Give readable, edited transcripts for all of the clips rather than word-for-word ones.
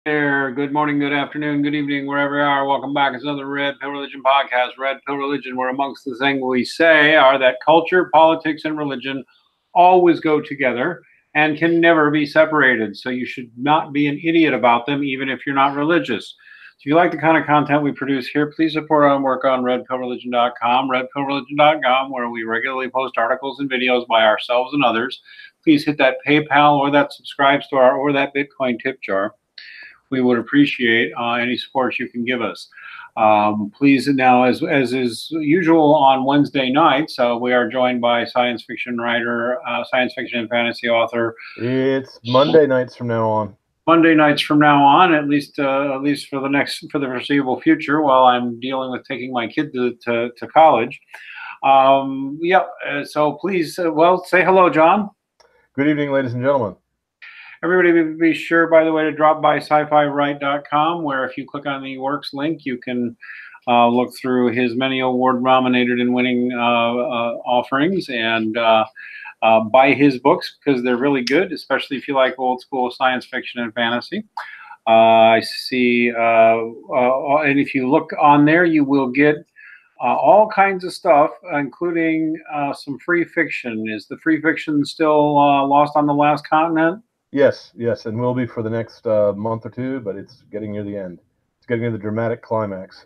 there. Good morning, good afternoon, good evening, wherever you are. Welcome back. It's another Red Pill Religion podcast. Red Pill Religion, where amongst the things we say are that culture, politics, and religion always go together and can never be separated. So you should not be an idiot about them, even if you're not religious. If you like the kind of content we produce here, please support our work on redpillreligion.com, redpillreligion.com, where we regularly post articles and videos by ourselves and others. Please hit that PayPal or that subscribe star or that Bitcoin tip jar. We would appreciate any support you can give us. Please, now, as is usual on Wednesday nights, we are joined by science fiction writer, science fiction and fantasy author. It's Monday nights from now on. Monday nights from now on, at least for the foreseeable future, while I'm dealing with taking my kid to college. So please, say hello, John. Good evening, ladies and gentlemen. Everybody be sure, by the way, to drop by sci-fi-right.com, where if you click on the works link, you can look through his many award-nominated and winning offerings and buy his books, because they're really good, especially if you like old-school science fiction and fantasy. I see, and if you look on there, you will get all kinds of stuff, including some free fiction. Is the free fiction still Lost on the Last Continent? Yes, and will be for the next month or two, but it's getting near the end. It's getting near the dramatic climax.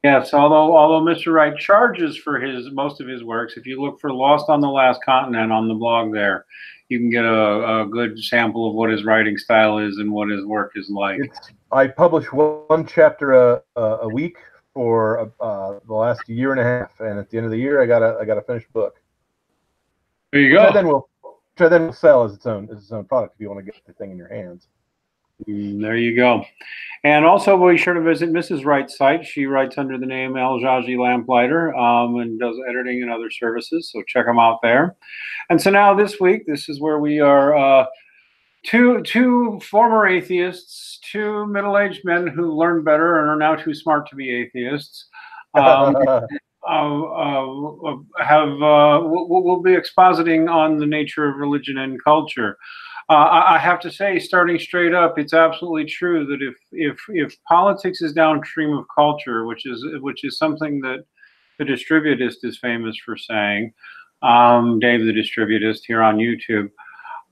Yes, although Mr. Wright charges for most of his works, if you look for Lost on the Last Continent on the blog there, you can get a good sample of what his writing style is and what his work is like. I publish one chapter a week for the last year and a half, and at the end of the year, I got a finished book. There you go. Which then will sell as its own product if you want to get the thing in your hands. There you go. And also be sure to visit Mrs. Wright's site. She writes under the name El Jaji Lamplighter and does editing and other services, so check them out there. And so now this week, this is where we are two former atheists, two middle-aged men who learned better and are now too smart to be atheists. We'll be expositing on the nature of religion and culture. I have to say, starting straight up, it's absolutely true that if politics is downstream of culture, which is something that the Distributist is famous for saying, Dave the Distributist here on YouTube.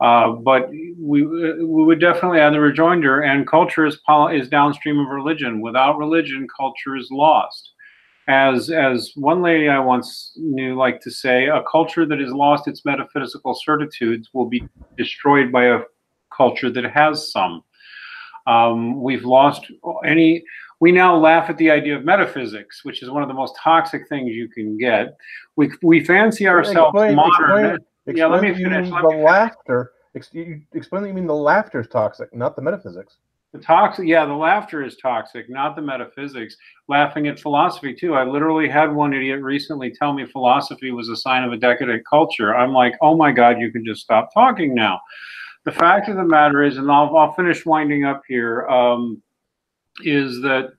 But we would definitely add the rejoinder, and culture is downstream of religion. Without religion, culture is lost. As one lady I once knew liked to say, a culture that has lost its metaphysical certitudes will be destroyed by a culture that has some. We've lost any. We now laugh at the idea of metaphysics, which is one of the most toxic things you can get. We fancy ourselves modern. Let me finish. Laughter. Explain that you mean the laughter is toxic, not the metaphysics. The laughter is toxic, not the metaphysics. Laughing at philosophy too. I literally had one idiot recently tell me philosophy was a sign of a decadent culture. I'm like, oh my God, you can just stop talking now. The fact of the matter is, and I'll finish winding up here, is that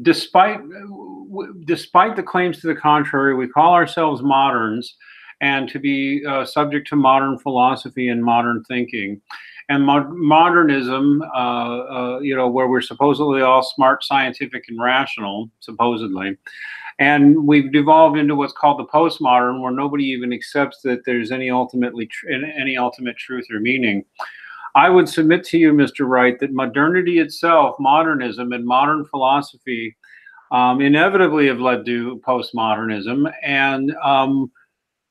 despite the claims to the contrary, we call ourselves moderns, and to be subject to modern philosophy and modern thinking. And modernism, where we're supposedly all smart, scientific, and rational, supposedly, and we've devolved into what's called the postmodern, where nobody even accepts that there's any ultimate truth or meaning. I would submit to you, Mr. Wright, that modernity itself, modernism, and modern philosophy inevitably have led to postmodernism, and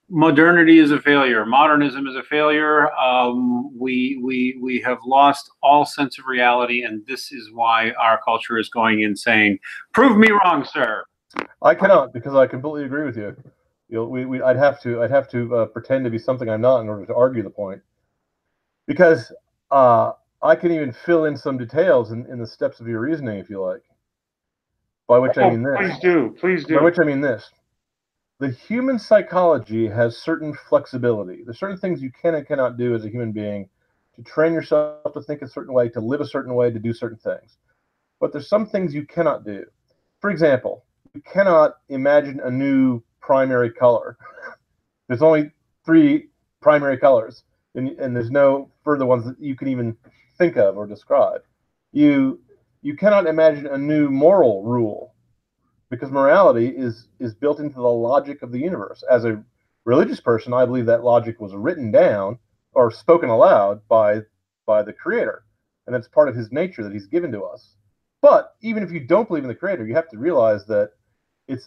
modernity is a failure. Modernism is a failure. We have lost all sense of reality, and this is why our culture is going insane. Prove me wrong, sir. I cannot, because I completely agree with you. I'd have to pretend to be something I'm not in order to argue the point, because I can even fill in some details in the steps of your reasoning, if you like. By which I mean this. Please do. By which I mean this. The human psychology has certain flexibility. There's certain things you can and cannot do as a human being to train yourself to think a certain way, to live a certain way, to do certain things. But there's some things you cannot do. For example, you cannot imagine a new primary color. There's only 3 primary colors, and there's no further ones that you can even think of or describe. You cannot imagine a new moral rule, because morality is built into the logic of the universe. As a religious person, I believe that logic was written down or spoken aloud by the Creator, and that's part of His nature that He's given to us. But even if you don't believe in the Creator, you have to realize that it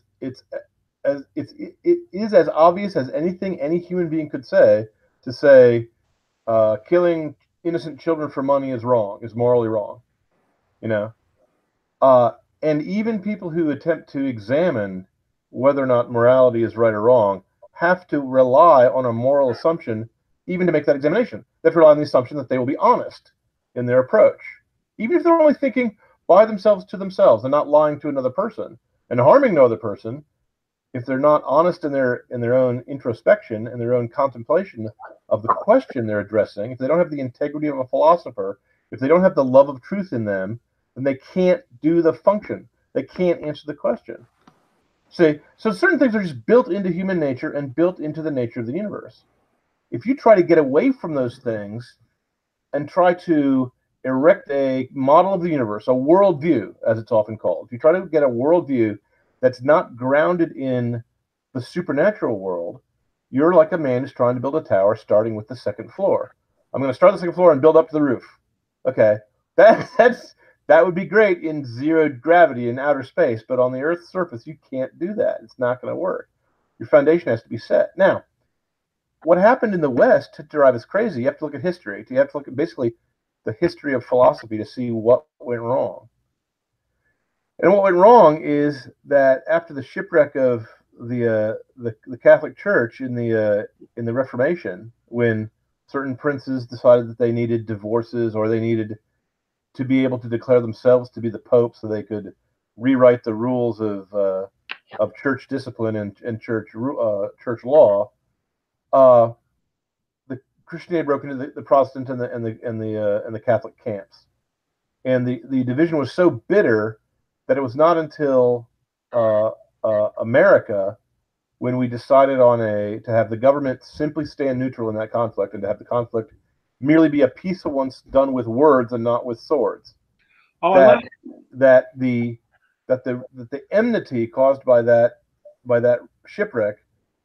is as obvious as anything any human being could say to say killing innocent children for money is wrong, is morally wrong, you know. And even people who attempt to examine whether or not morality is right or wrong have to rely on a moral assumption even to make that examination. They have to rely on the assumption that they will be honest in their approach, even if they're only thinking by themselves to themselves and not lying to another person and harming no other person. If they're not honest in their own introspection and their own contemplation of the question they're addressing, if they don't have the integrity of a philosopher, if they don't have the love of truth in them, then they can't do the function. They can't answer the question. See, so certain things are just built into human nature and built into the nature of the universe. If you try to get away from those things and try to erect a model of the universe, a worldview, as it's often called, if you try to get a worldview that's not grounded in the supernatural world, you're like a man who's trying to build a tower starting with the second floor. I'm going to start the second floor and build up to the roof. Okay, that would be great in zero gravity in outer space, but on the Earth's surface, you can't do that. It's not going to work. Your foundation has to be set. Now, what happened in the West to drive us crazy, you have to look at history. You have to look at basically the history of philosophy to see what went wrong. And what went wrong is that after the shipwreck of the Catholic Church in the Reformation, when certain princes decided that they needed divorces or they needed to be able to declare themselves to be the Pope so they could rewrite the rules of church discipline and church law, the Christianity broke into the Protestant and the Catholic camps, and the division was so bitter that it was not until America, when we decided to have the government simply stand neutral in that conflict and to have the conflict merely be a peaceful one done with words and not with swords. That the enmity caused by that shipwreck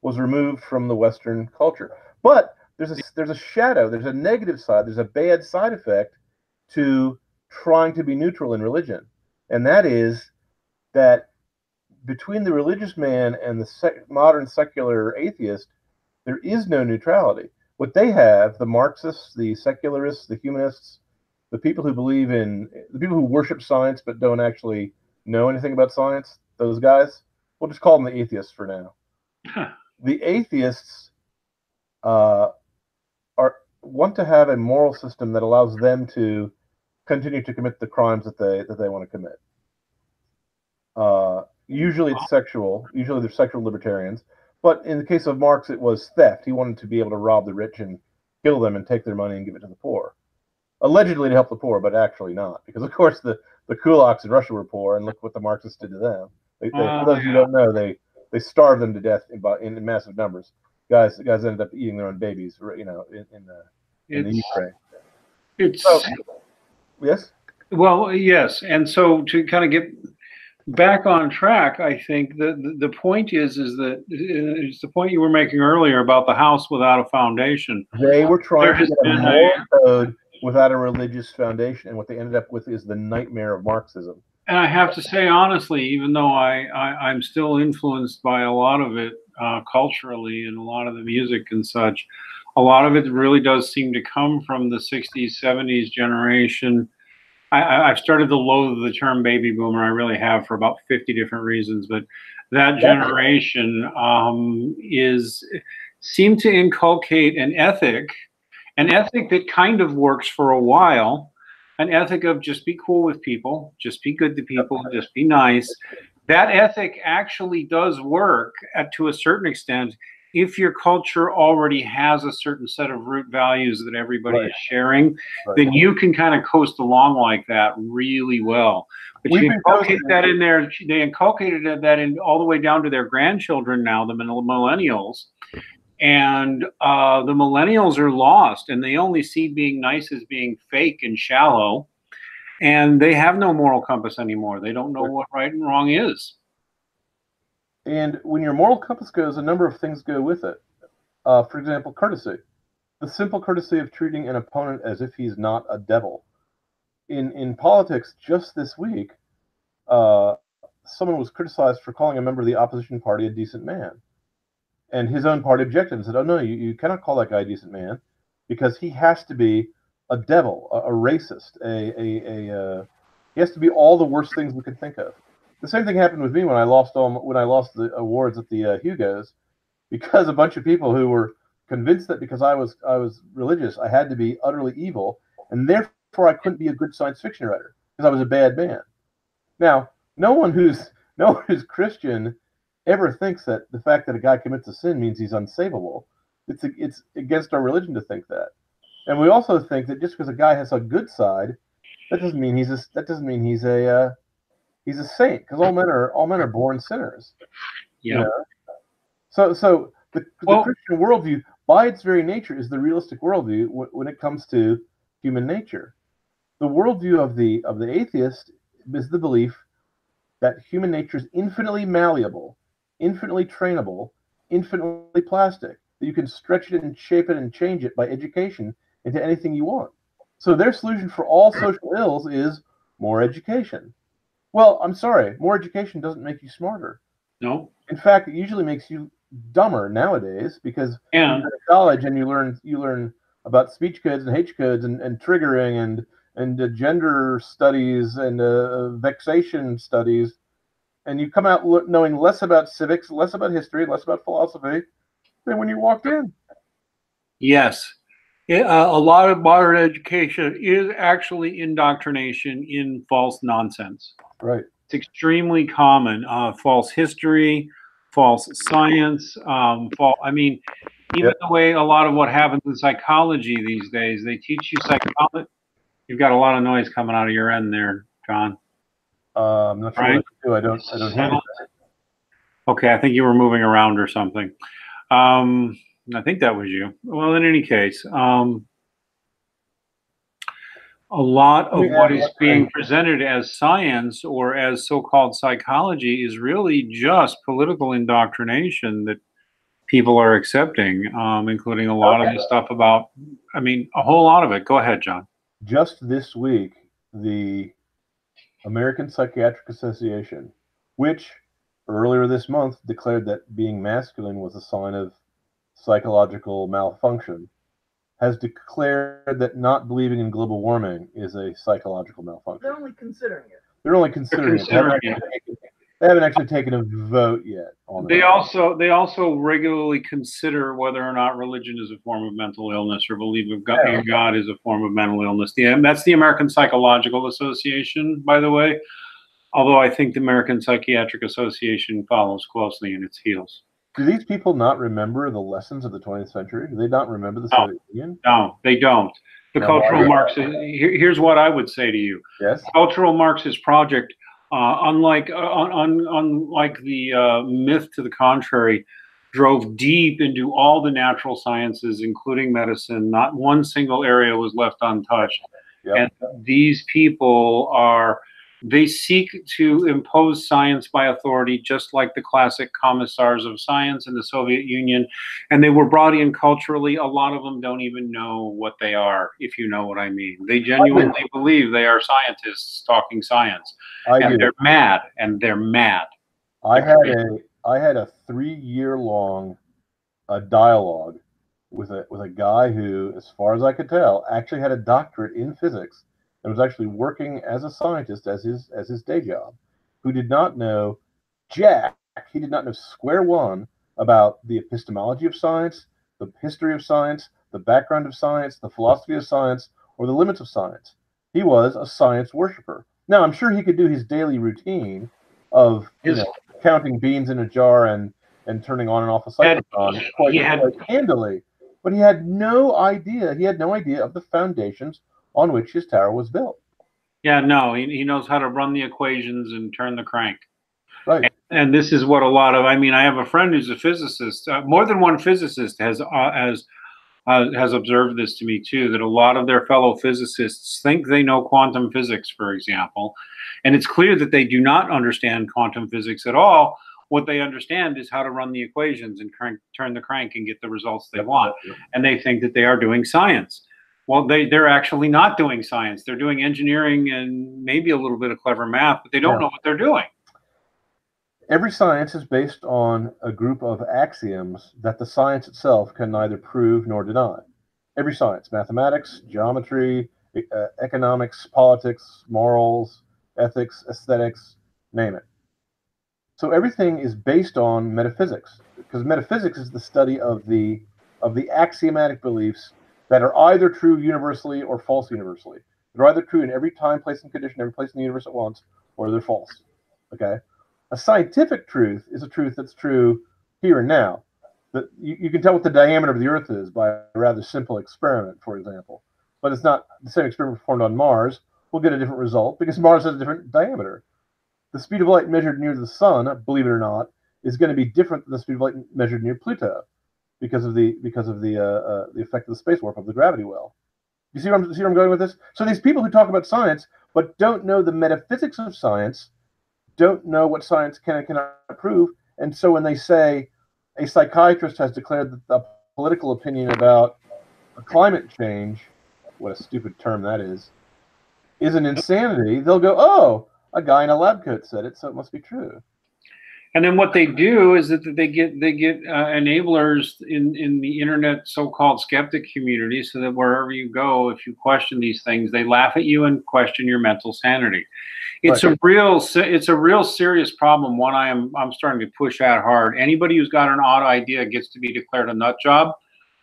was removed from the Western culture. But there's a shadow, there's a negative side, there's a bad side effect to trying to be neutral in religion. And that is that between the religious man and the modern secular atheist, there is no neutrality. What they have, the Marxists, the secularists, the humanists, the people who worship science but don't actually know anything about science, those guys, we'll just call them the atheists for now. Huh. The atheists want to have a moral system that allows them to continue to commit the crimes that they want to commit. Usually it's sexual. Usually they're sexual libertarians. But in the case of Marx, it was theft. He wanted to be able to rob the rich and kill them and take their money and give it to the poor. Allegedly to help the poor, but actually not. Because, of course, the kulaks in Russia were poor, and look what the Marxists did to them. For those who don't know, they starved them to death in massive numbers. Guys ended up eating their own babies, in the Ukraine. Yes? Well, yes. And so to kind of get back on track, I think the point is that it's the point you were making earlier about the house without a foundation. They were trying to get a moral code without a religious foundation, and what they ended up with is the nightmare of Marxism. And I have to say, honestly, even though I'm still influenced by a lot of it culturally and a lot of the music and such, a lot of it really does seem to come from the 60s, 70s generation. I've started to loathe the term baby boomer. I really have, for about 50 different reasons. But that generation seemed to inculcate an ethic that kind of works for a while, an ethic of just be cool with people, just be good to people, just be nice. That ethic actually does work to a certain extent if your culture already has a certain set of root values that everybody is sharing, then you can kind of coast along like that really well. But you inculcate that in there. They inculcated that in all the way down to their grandchildren now, the millennials. And the millennials are lost, and they only see being nice as being fake and shallow, and they have no moral compass anymore. They don't know what right and wrong is. And when your moral compass goes, a number of things go with it. For example, courtesy. The simple courtesy of treating an opponent as if he's not a devil. In politics, just this week, someone was criticized for calling a member of the opposition party a decent man. And his own party objected and said, oh, no, you cannot call that guy a decent man because he has to be a devil, a racist, he has to be all the worst things we could think of. The same thing happened with me when I lost the awards at the Hugos, because a bunch of people who were convinced that because I was religious, I had to be utterly evil, and therefore I couldn't be a good science fiction writer because I was a bad man. Now, no one who's Christian ever thinks that the fact that a guy commits a sin means he's unsavable. It's against our religion to think that. And we also think that just because a guy has a good side, that doesn't mean he's a saint, because all men are born sinners. Yeah. You know? So the Christian worldview, by its very nature, is the realistic worldview when it comes to human nature. The worldview of the atheist is the belief that human nature is infinitely malleable, infinitely trainable, infinitely plastic, that you can stretch it and shape it and change it by education into anything you want. So their solution for all social ills is more education. Well, I'm sorry, more education doesn't make you smarter. No. In fact, it usually makes you dumber nowadays, because you go to college and you learn about speech codes and H codes and triggering and gender studies and vexation studies, and you come out knowing less about civics, less about history, less about philosophy than when you walked in. Yes. A lot of modern education is actually indoctrination in false nonsense. Right. It's extremely common. False history, false science. Even the way a lot of what happens in psychology these days, they teach you psychology. You've got a lot of noise coming out of your end there, John. I'm not sure what to do. I don't hear anything. Okay, I think you were moving around or something. I think that was you. Well, in any case, a lot of what is being presented as science or as so-called psychology is really just political indoctrination that people are accepting, including a lot of the stuff about, a whole lot of it. Go ahead, John. Just this week, the American Psychiatric Association, which earlier this month declared that being masculine was a sign of psychological malfunction, has declared that not believing in global warming is a psychological malfunction. They're only considering it. They're only considering it. They haven't actually taken a vote yet on They also regularly consider whether or not religion is a form of mental illness or belief in God is a form of mental illness. That's the American Psychological Association, by the way. Although I think the American Psychiatric Association follows closely in its heels. Do these people not remember the lessons of the 20th century? Do they not remember the Soviet Union? No, they don't. The cultural Marxist. Here's what I would say to you. Yes. Cultural Marxist project, unlike the myth to the contrary, drove deep into all the natural sciences, including medicine. Not one single area was left untouched. Yep. And these people they seek to impose science by authority, just like the classic commissars of science in the Soviet Union. And they were brought in culturally. A lot of them don't even know what they are, if you know what I mean. They genuinely believe they are scientists talking science. They're mad, and they're mad. I had a 3-year-long dialogue with a guy who, as far as I could tell, actually had a doctorate in physics and was actually working as a scientist as his day job, who did not know jack. He did not know square one about the epistemology of science, the history of science, the background of science, the philosophy of science, or the limits of science. He was a science worshiper. Now, I'm sure he could do his daily routine of counting beans in a jar and turning on and off a cyclotron quite handily, but he had no idea. He had no idea of the foundations on which his tower was built. Yeah, no, he knows how to run the equations and turn the crank. Right. And this is what a lot of, I mean, I have a friend who's a physicist. More than one physicist has observed this to me too, that a lot of their fellow physicists think they know quantum physics, for example, and it's clear that they do not understand quantum physics at all. What they understand is how to run the equations and turn the crank and get the results they want, and they think that they are doing science. Well, they're actually not doing science. They're doing engineering and maybe a little bit of clever math, but they don't know what they're doing. Every science is based on a group of axioms that the science itself can neither prove nor deny. Every science, mathematics, geometry, economics, politics, morals, ethics, aesthetics, name it. So everything is based on metaphysics, because metaphysics is the study of the axiomatic beliefs that are either true universally or false universally. They're either true in every time, place, and condition, every place in the universe at once, or they're false. Okay? A scientific truth is a truth that's true here and now. That you can tell what the diameter of the Earth is by a rather simple experiment, for example. But it's not the same experiment performed on Mars. We'll get a different result because Mars has a different diameter. The speed of light measured near the sun, believe it or not, is going to be different than the speed of light measured near Pluto because of the effect of the space warp of the gravity well. You see where I'm going with this? So these people who talk about science but don't know the metaphysics of science don't know what science can and cannot prove. And so when they say a psychiatrist has declared that the political opinion about climate change, what a stupid term that is an insanity, they'll go, oh, a guy in a lab coat said it, so it must be true. And then what they do is that they get enablers in the internet so-called skeptic community, so that wherever you go, if you question these things, they laugh at you and question your mental sanity. It's a real serious problem. One I'm starting to push at hard. Anybody who's got an odd idea gets to be declared a nut job.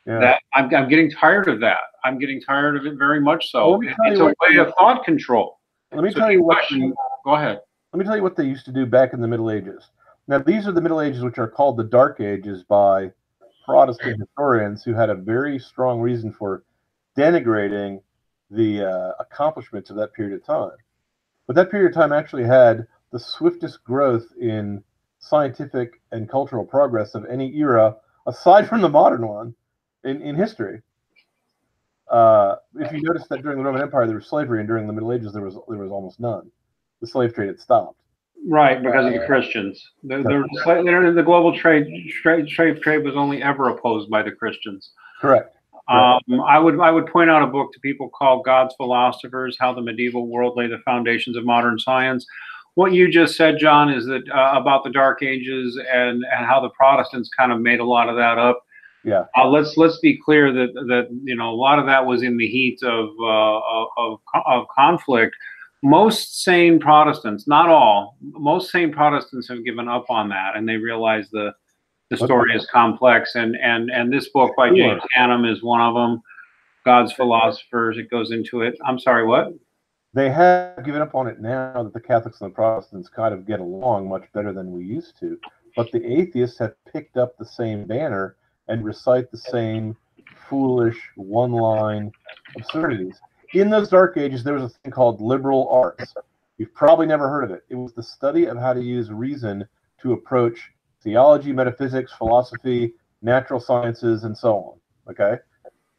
Yeah. That I'm getting tired of that. I'm getting tired of it very much so. Well, it's a way of thought control. Let me tell you what. Go ahead. Let me tell you what they used to do back in the Middle Ages. Now, these are the Middle Ages, which are called the Dark Ages by Protestant historians who had a very strong reason for denigrating the accomplishments of that period of time. But that period of time actually had the swiftest growth in scientific and cultural progress of any era, aside from the modern one, in history. If you notice that during the Roman Empire there was slavery, and during the Middle Ages there was almost none. The slave trade had stopped. Right, because of the Christians. The global trade was only ever opposed by the Christians. Correct. I would point out a book to people called God's Philosophers: How the Medieval World Laid the Foundations of Modern Science. What you just said, John, is that about the Dark Ages and how the Protestants kind of made a lot of that up. Yeah. Let's be clear that a lot of that was in the heat of conflict. Most sane Protestants, not all, most sane Protestants have given up on that, and they realize the story is complex. And this book by James Hannam is one of them. God's Philosophers. It goes into it. I'm sorry, what? They have given up on it now that the Catholics and the Protestants kind of get along much better than we used to. But the atheists have picked up the same banner and recite the same foolish one-line absurdities. In those Dark Ages, there was a thing called liberal arts. You've probably never heard of it. It was the study of how to use reason to approach theology, metaphysics, philosophy, natural sciences, and so on. Okay?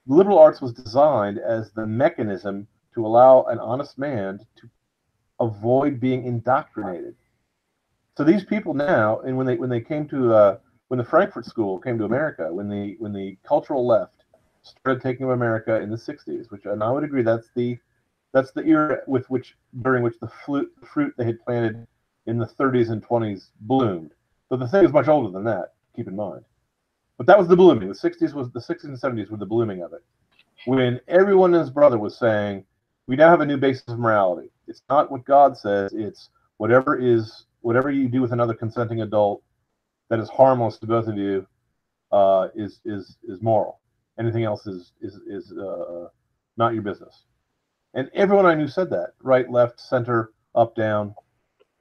Liberal arts was designed as the mechanism to allow an honest man to avoid being indoctrinated. So these people now, and when they came to when the Frankfurt School came to America, when the cultural left started taking over America in the 60s, and I would agree that's the era during which the fruit they had planted in the 30s and 20s bloomed. But the thing is much older than that, keep in mind. But that was the blooming. The 60s and 70s were the blooming of it. When everyone and his brother was saying, we now have a new basis of morality. It's not what God says, it's whatever you do with another consenting adult that is harmless to both of you is moral. Anything else is not your business. And everyone I knew said that. Right, left, center, up, down.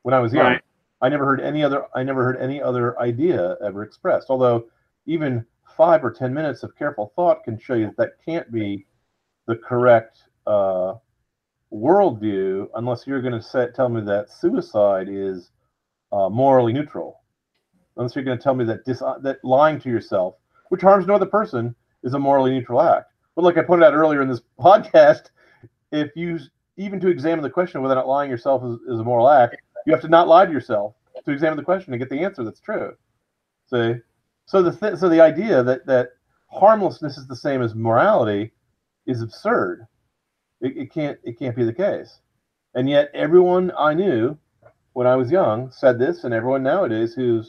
When I was young, right. I never heard any other idea ever expressed. Although even 5 or 10 minutes of careful thought can show you that can't be the correct worldview unless you're going to tell me that suicide is morally neutral. unless you're going to tell me that that lying to yourself, which harms no other person, is a morally neutral act. But like I pointed out earlier in this podcast, if you even to examine the question of whether or not lying yourself is a moral act, you have to not lie to yourself to examine the question and get the answer that's true. See, so the idea that harmlessness is the same as morality is absurd. It can't be the case. And yet everyone I knew when I was young said this, and everyone nowadays who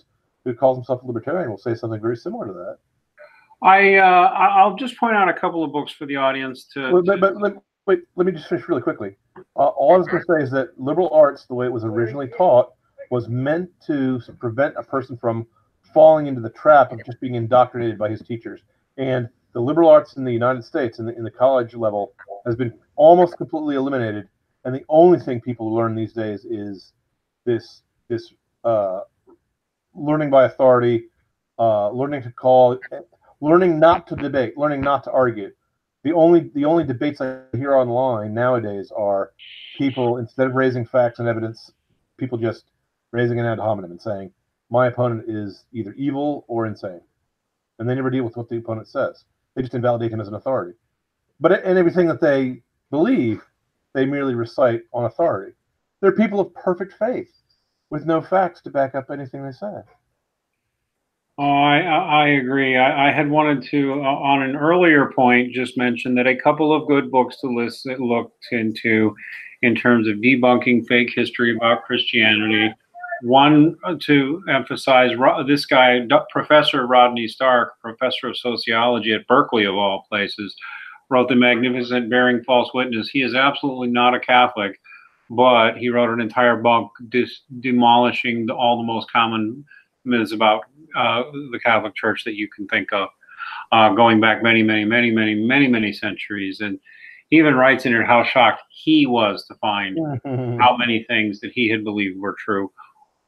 calls himself a libertarian will say something very similar to that. I'll just point out a couple of books for the audience Wait, let me just finish really quickly. All I was going to say is that liberal arts, the way it was originally taught, was meant to prevent a person from falling into the trap of just being indoctrinated by his teachers. And the liberal arts in the United States, in the college level, has been almost completely eliminated. And the only thing people learn these days is this learning by authority, learning not to debate, learning not to argue. The only debates I hear online nowadays are people, instead of raising facts and evidence, people just raising an ad hominem and saying, my opponent is either evil or insane. And they never deal with what the opponent says. They just invalidate him as an authority. And everything that they believe, they merely recite on authority. They're people of perfect faith with no facts to back up anything they say. Oh, I agree. I had wanted to, on an earlier point, just mention that a couple of good books to look into in terms of debunking fake history about Christianity. One to emphasize this guy, Professor Rodney Stark, professor of sociology at Berkeley, of all places, wrote the magnificent Bearing False Witness. He is absolutely not a Catholic, but he wrote an entire book demolishing all the most common myths about the Catholic Church that you can think of, going back many centuries. And he even writes in it how shocked he was to find how many things that he had believed were true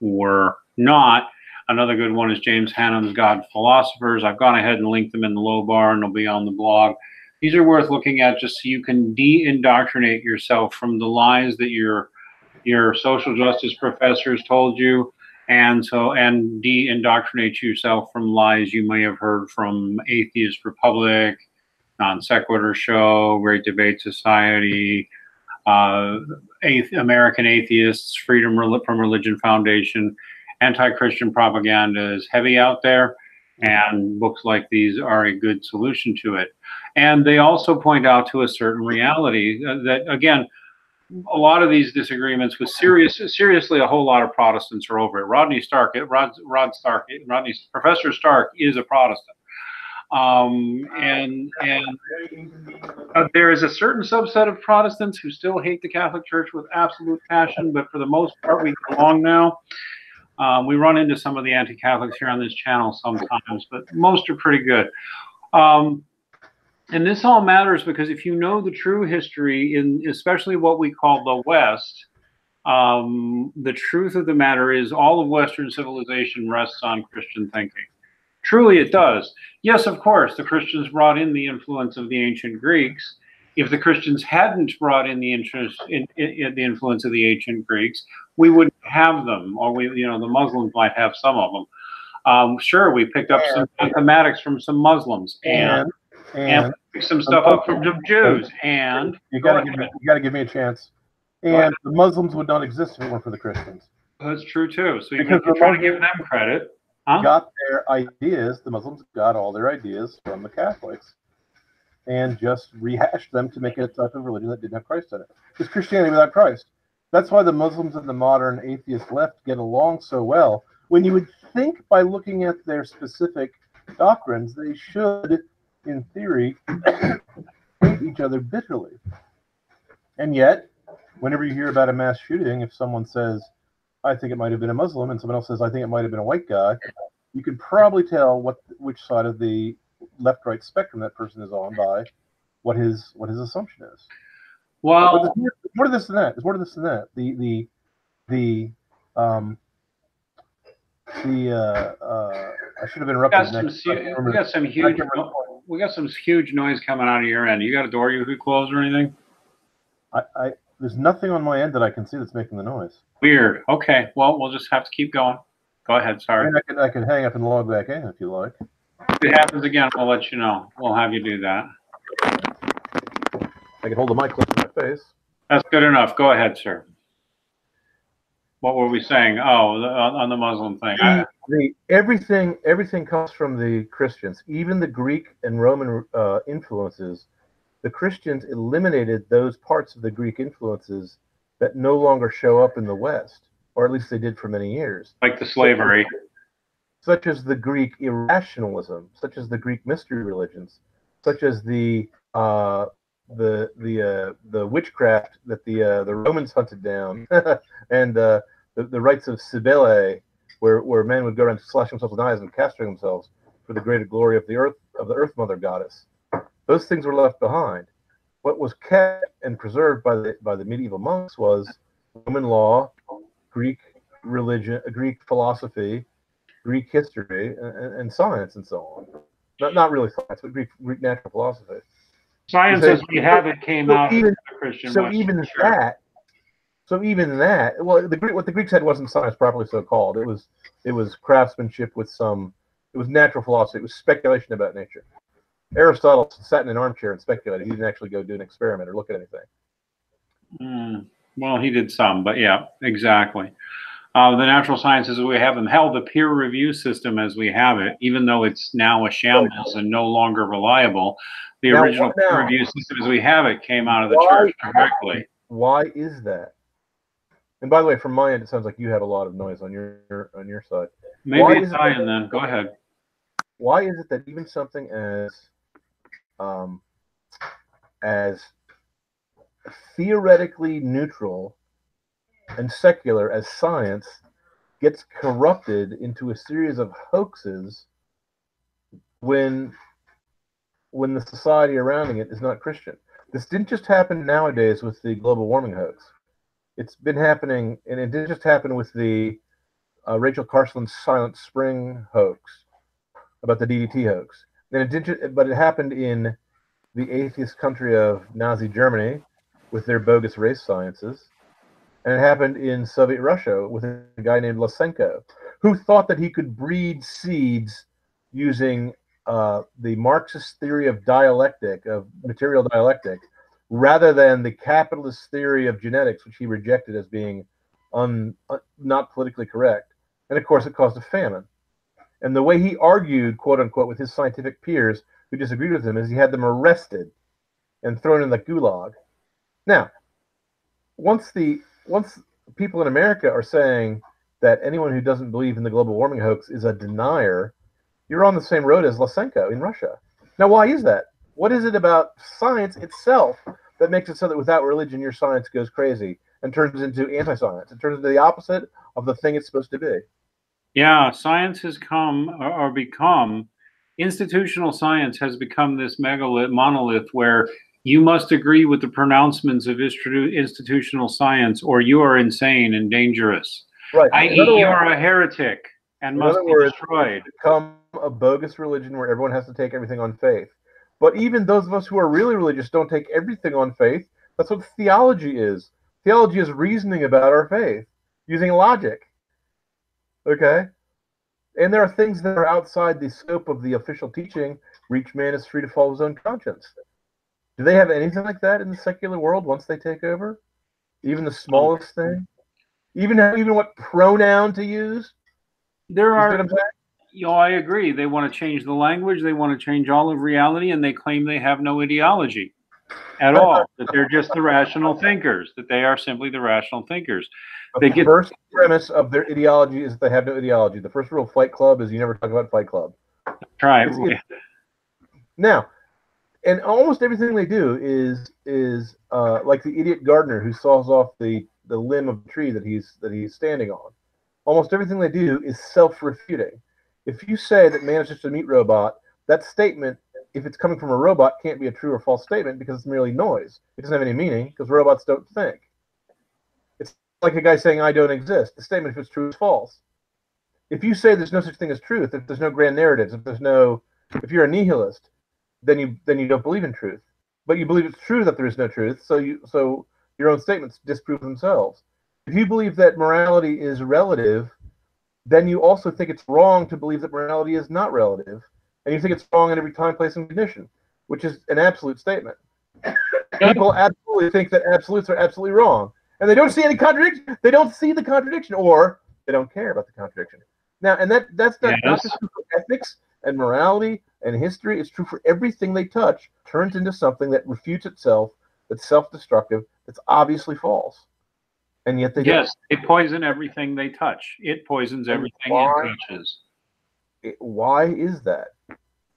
were not. Another good one is James Hannam's God Philosophers. I've gone ahead and linked them in the low bar, and they'll be on the blog. These are worth looking at just so you can de-indoctrinate yourself from the lies that your social justice professors told you, and de-indoctrinate yourself from lies you may have heard from Atheist Republic, Non Sequitur Show, Great Debate Society, American Atheists, Freedom from Religion Foundation. Anti-Christian propaganda is heavy out there, and books like these are a good solution to it. And they also point out to a certain reality that, again, a lot of these disagreements with seriously, a whole lot of Protestants are over it. Professor Stark is a Protestant. There is a certain subset of Protestants who still hate the Catholic Church with absolute passion, but for the most part, we get along now. We run into some of the anti-Catholics here on this channel sometimes, but most are pretty good. And this all matters because if you know the true history, especially what we call the West, the truth of the matter is all of Western civilization rests on Christian thinking. Truly it does. Yes, of course, the Christians brought in the influence of the ancient Greeks. If the Christians hadn't brought in the influence of the ancient Greeks, we wouldn't have them, or the Muslims might have some of them. Sure, we picked up some mathematics from some Muslims, and picked some stuff up from the Jews. And you got to give me a chance. And the Muslims would not exist if it weren't for the Christians. That's true too. So you're trying to give them credit. Got their ideas. The Muslims got all their ideas from the Catholics, and just rehashed them to make it a type of religion that didn't have Christ in it. It's Christianity without Christ. That's why the Muslims and the modern atheist left get along so well. When you would think by looking at their specific doctrines, they should, in theory, hate each other bitterly. And yet, whenever you hear about a mass shooting, if someone says, I think it might have been a Muslim, and someone else says, I think it might have been a white guy, you can probably tell which side of the left-right spectrum that person is on by what his assumption is. Well, there's more to this than that. There's more to this than that. I should have interrupted. We got some huge noise coming out of your end. You got a door you could close or anything? There's nothing on my end that I can see that's making the noise. Weird. Okay. Well, we'll just have to keep going. Go ahead. Sorry. And I can hang up and log back in if you like. If it happens again, we'll let you know. We'll have you do that. I can hold the mic close to my face. That's good enough. Go ahead, sir. What were we saying? Oh, on the Muslim thing. Everything comes from the Christians. Even the Greek and Roman influences, the Christians eliminated those parts of the Greek influences that no longer show up in the West, or at least they did for many years. Like the slavery. Such as the Greek irrationalism, such as the Greek mystery religions, such as the witchcraft that the Romans hunted down, and the rites of Cybele, where men would go around slashing themselves with knives and castrating themselves for the greater glory of the Earth Mother goddess. Those things were left behind. What was kept and preserved by the medieval monks was Roman law, Greek religion, Greek philosophy, Greek history, and science, and so on. Not really science, but Greek natural philosophy. Science as we have it came out of the Christian. So even that, well, what the Greeks had wasn't science properly so called. It was craftsmanship with some. It was natural philosophy. It was speculation about nature. Aristotle sat in an armchair and speculated. He didn't actually go do an experiment or look at anything. Well, he did some, but yeah, exactly. The natural sciences as we have them held the peer review system as we have it, even though it's now a shambles and no longer reliable. The original peer review system as we have it came out of the church directly. Why is that? And by the way, from my end, it sounds like you have a lot of noise on your side. Maybe it's Ian then. Go ahead. Why is it that even something as theoretically neutral and secular as science gets corrupted into a series of hoaxes when the society around it is not Christian? This didn't just happen nowadays with the global warming hoax. It's been happening, and it didn't just happen with the Rachel Carson Silent Spring hoax about the DDT hoax. Then it did, but it happened in the atheist country of Nazi Germany with their bogus race sciences. And it happened in Soviet Russia with a guy named Lysenko, who thought that he could breed seeds using the Marxist theory of dialectic, of material dialectic, rather than the capitalist theory of genetics, which he rejected as being not politically correct. And of course, it caused a famine. And the way he argued, quote unquote, with his scientific peers who disagreed with him is he had them arrested and thrown in the gulag. Now, once people in America are saying that anyone who doesn't believe in the global warming hoax is a denier, you're on the same road as Lysenko in Russia. Now, why is that? What is it about science itself that makes it so that without religion, your science goes crazy and turns into anti-science? It turns into the opposite of the thing it's supposed to be. Yeah, science has become, institutional science has become this monolith where you must agree with the pronouncements of institutional science or you are insane and dangerous. Right. I.e., you are a heretic and must be destroyed. It's become a bogus religion where everyone has to take everything on faith. But even those of us who are really religious don't take everything on faith. That's what theology is. Theology is reasoning about our faith using logic. Okay? And there are things that are outside the scope of the official teaching. Each man is free to follow his own conscience. Do they have anything like that in the secular world once they take over? Even the smallest thing? Even what pronoun to use? There are, I agree. They want to change the language. They want to change all of reality, and they claim they have no ideology at all, that they're just the rational thinkers, that they are simply the rational thinkers. The first premise of their ideology is that they have no ideology. The first rule of Fight Club is you never talk about Fight Club. Right. Now, and almost everything they do is like the idiot gardener who saws off the limb of the tree that he's standing on. Almost everything they do is self-refuting. If you say that man is just a meat robot, that statement, if it's coming from a robot, can't be a true or false statement because it's merely noise. It doesn't have any meaning because robots don't think. It's like a guy saying, I don't exist. The statement, if it's true, is false. If you say there's no such thing as truth, if there's no grand narratives, if you're a nihilist, then you don't believe in truth. But you believe it's true that there is no truth, so your own statements disprove themselves. If you believe that morality is relative, then you also think it's wrong to believe that morality is not relative, and you think it's wrong in every time, place, and condition, which is an absolute statement. People absolutely think that absolutes are absolutely wrong, and they don't see any contradiction. They don't see the contradiction, or they don't care about the contradiction. Now, and that's not just true for ethics and morality and history. It's true for everything they touch. Turns into something that refutes itself, that's self-destructive, that's obviously false, and yet they don't. They poison everything they touch. It poisons everything it touches. Why is that?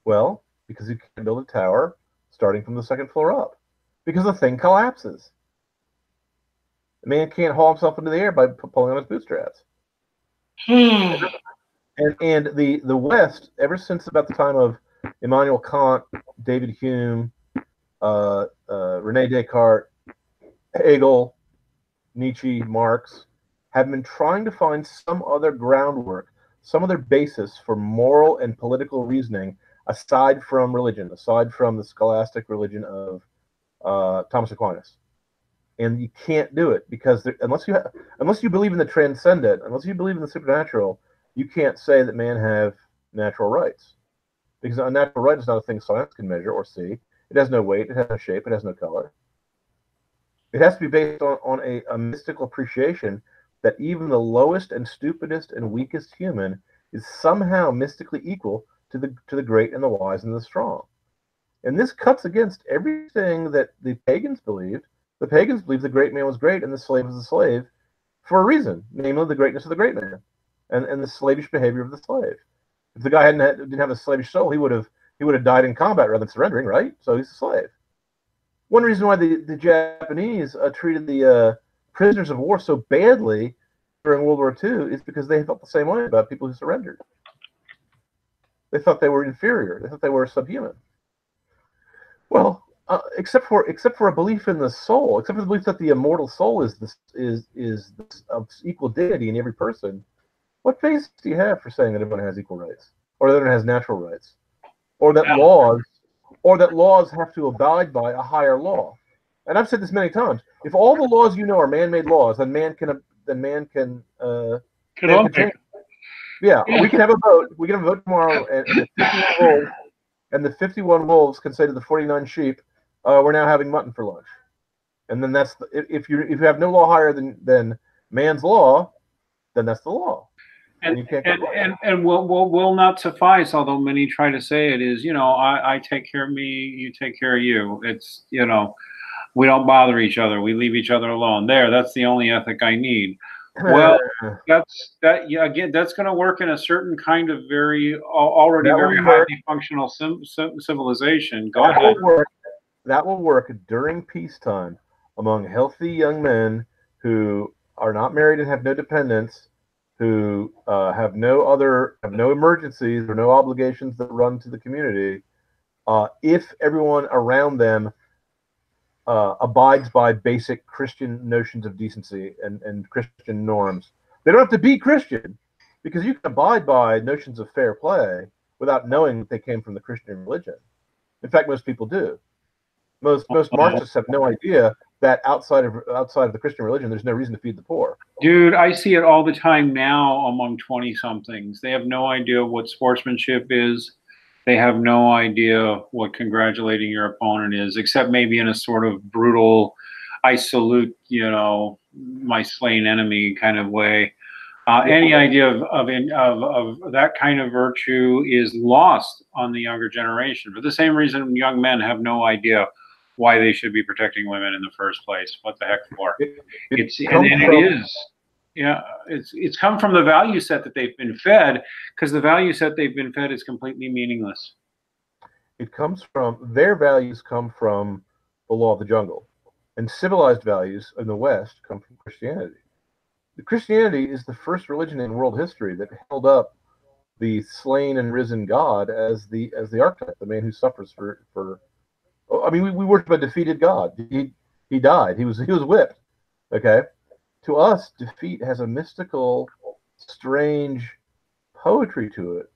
Well, because you can't build a tower starting from the second floor up, because the thing collapses. The man can't haul himself into the air by pulling on his bootstraps. And the West, ever since about the time of Immanuel Kant, David Hume, Rene Descartes, Hegel, Nietzsche, Marx, have been trying to find some other groundwork, some other basis for moral and political reasoning aside from religion, aside from the scholastic religion of Thomas Aquinas. And you can't do it because unless you believe in the transcendent, unless you believe in the supernatural, you can't say that man have natural rights, because a natural right is not a thing science can measure or see. It has no weight, it has no shape, it has no color. It has to be based on a mystical appreciation that even the lowest and stupidest and weakest human is somehow mystically equal to the great and the wise and the strong. And this cuts against everything that the pagans believed. The pagans believed the great man was great and the slave was the slave for a reason, namely the greatness of the great man and the slavish behavior of the slave. If the guy didn't have a slavish soul, he would have died in combat rather than surrendering, right? So he's a slave. One reason why the Japanese treated the prisoners of war so badly during World War II is because they felt the same way about people who surrendered. They thought they were inferior. They thought they were subhuman. Well, except for a belief in the soul, except for the belief that the immortal soul is of equal dignity in every person, what basis do you have for saying that everyone has equal rights, or that everyone has natural rights, or that laws have to abide by a higher law? And I've said this many times. If all the laws you know are man-made laws, then man can change. Yeah, we can have a vote. We can have a vote tomorrow, and the 51 wolves can say to the 49 sheep, "We're now having mutton for lunch." And then that's if you have no law higher than man's law, then that's the law. And will not suffice, although many try to say it is, I take care of me, you take care of you. It's, we don't bother each other. We leave each other alone. That's the only ethic I need. Well, that's going to work in a certain kind of already very highly functional civilization. Go ahead. That will work during peacetime among healthy young men who are not married and have no dependents, who have no emergencies or no obligations that run to the community, if everyone around them abides by basic Christian notions of decency and Christian norms. They don't have to be Christian, because you can abide by notions of fair play without knowing that they came from the Christian religion. In fact, most people do. Most Marxists have no idea that outside of the Christian religion, there's no reason to feed the poor. Dude, I see it all the time now among 20-somethings. They have no idea what sportsmanship is. They have no idea what congratulating your opponent is, except maybe in a sort of brutal, I salute, my slain enemy kind of way. Any idea of that kind of virtue is lost on the younger generation. For the same reason, young men have no idea why they should be protecting women in the first place. What the heck for? It's come from the value set that they've been fed, because the value set they've been fed is completely meaningless. Their values come from the law of the jungle, and civilized values in the West come from Christianity. Christianity is the first religion in world history that held up the slain and risen God as the archetype, the man who suffers for. I mean, we worship a defeated God. He died. He was whipped. Okay. To us, defeat has a mystical, strange poetry to it,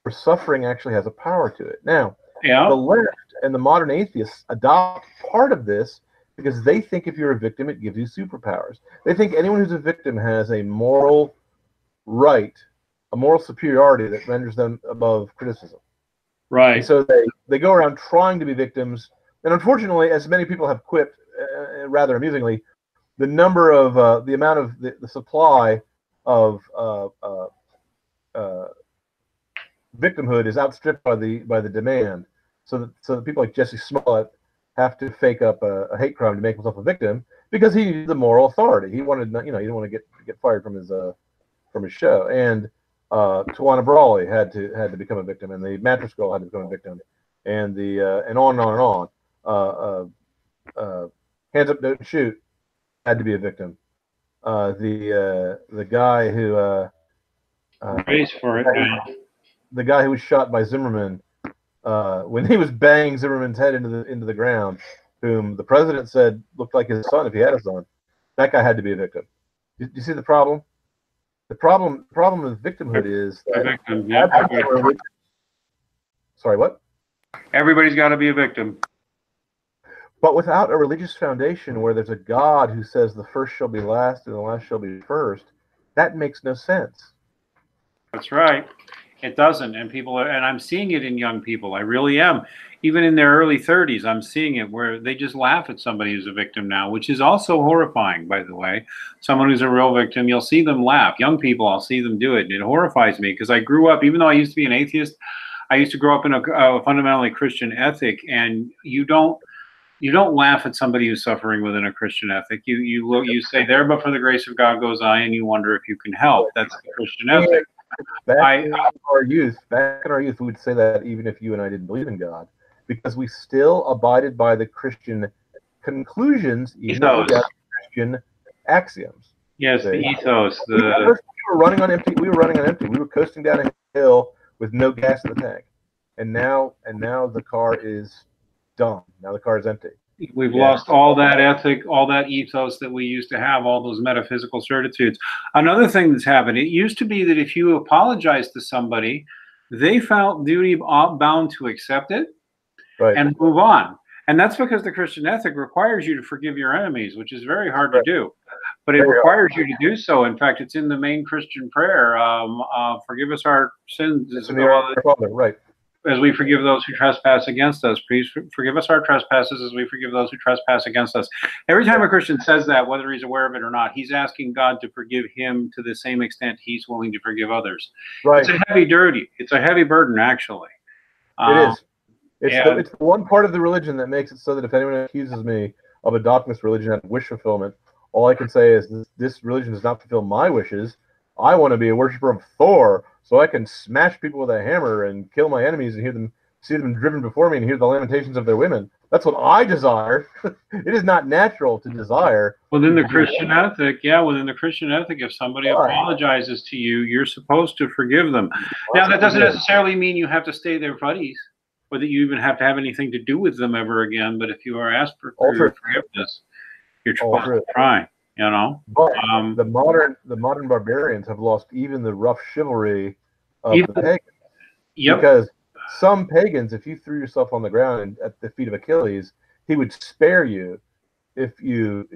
where suffering actually has a power to it. Now, the left and the modern atheists adopt part of this because they think if you're a victim, it gives you superpowers. They think anyone who's a victim has a moral right a moral superiority that renders them above criticism. Right. And so they go around trying to be victims. And unfortunately, as many people have quipped, rather amusingly, the number of the amount of the supply of victimhood is outstripped by the demand. So that people like Jesse Smollett have to fake up a hate crime to make himself a victim because he needed the moral authority. He wanted, he didn't want to get fired from his show. And Tawana Brawley had to become a victim, and the Mattress Girl had to become a victim, and and on and on and on. Hands Up, Don't Shoot had to be a victim. The guy who praise for it. The guy who was shot by Zimmerman when he was banging Zimmerman's head into the ground, whom the president said looked like his son if he had a son. That guy had to be a victim. Do you see the problem? The problem with victimhood is that sorry, what? Everybody's got to be a victim. But without a religious foundation where there's a God who says the first shall be last and the last shall be first, that makes no sense. That's right. It doesn't. And and I'm seeing it in young people. I really am. Even in their early 30s, I'm seeing it where they just laugh at somebody who's a victim now, which is also horrifying, by the way. Someone who's a real victim, you'll see them laugh. Young people, I'll see them do it. And it horrifies me because I grew up, even though I used to be an atheist, I used to grow up in a fundamentally Christian ethic. And you don't laugh at somebody who's suffering within a Christian ethic. You say, there but for the grace of God goes I, and you wonder if you can help. That's the Christian ethic. Back in our youth, we would say that even if you and I didn't believe in God, because we still abided by the Christian conclusions, even though we got Christian axioms. Yes, the ethos. We were running on empty. We were coasting down a hill with no gas in the tank, and now the car is done. Now the car is empty. We've lost all that ethic, all that ethos that we used to have, all those metaphysical certitudes. Another thing that's happened, it used to be that if you apologized to somebody, they felt duty bound to accept it and move on. And that's because the Christian ethic requires you to forgive your enemies, which is very hard to do. But it requires you to do so. In fact, it's in the main Christian prayer. Forgive us our sins. Right. As we forgive those who trespass against us. Please forgive us our trespasses as we forgive those who trespass against us. Every time a Christian says that, whether he's aware of it or not, he's asking God to forgive him to the same extent he's willing to forgive others. Right. It's a heavy burden, actually. It is. It's the one part of the religion that makes it so that if anyone accuses me of a dogmatist religion and wish fulfillment, all I can say is this religion does not fulfill my wishes. I want to be a worshiper of Thor, so I can smash people with a hammer and kill my enemies and see them driven before me and hear the lamentations of their women. That's what I desire. It is not natural to desire. Within the Christian ethic, if somebody apologizes to you, you're supposed to forgive them. Now, that doesn't necessarily mean you have to stay their buddies or that you even have to have anything to do with them ever again. But if you are asked for forgiveness, you're supposed to try. But the modern barbarians have lost even the rough chivalry of the pagans. Because some pagans, if you threw yourself on the ground at the feet of Achilles, he would spare you if you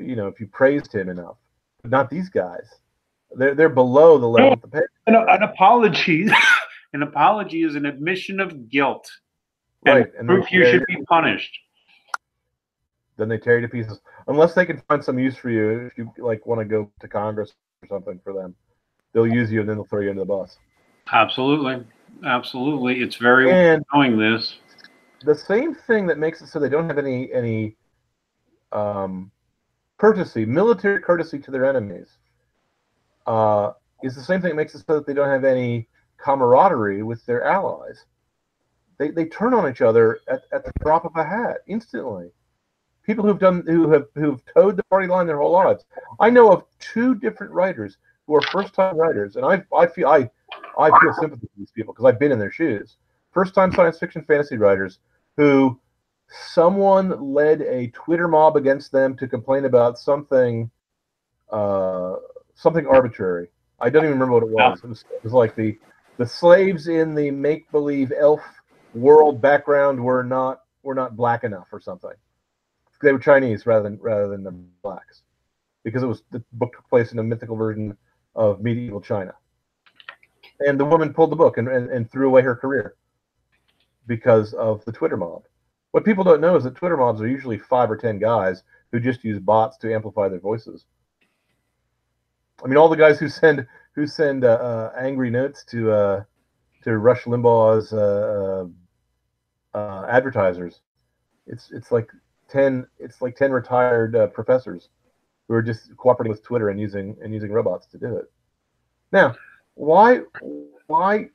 praised him enough. But not these guys. They're below the level of the pagans. An apology is an admission of guilt. And proof you should be punished. Then they tear you to pieces, unless they can find some use for you. If you want to go to Congress or something for them, they'll use you and then they'll throw you under the bus. Absolutely. It's very knowing this. The same thing that makes it so they don't have any courtesy, military courtesy to their enemies, is the same thing that makes it so that they don't have any camaraderie with their allies. They turn on each other at the drop of a hat instantly. People who've towed the party line their whole lives. I know of 2 different writers who are first-time writers, and I feel sympathy for these people because I've been in their shoes. First-time science fiction fantasy writers who someone led a Twitter mob against them to complain about something arbitrary. I don't even remember what it was. It was like the slaves in the make-believe elf world background were not black enough or something. They were Chinese rather than the blacks, because the book took place in a mythical version of medieval China. And the woman pulled the book and threw away her career because of the Twitter mob. What people don't know is that Twitter mobs are usually 5 or 10 guys who just use bots to amplify their voices. I mean, all the guys who send angry notes to Rush Limbaugh's advertisers, it's like 10 retired professors who are just cooperating with Twitter and using robots to do it. Now, why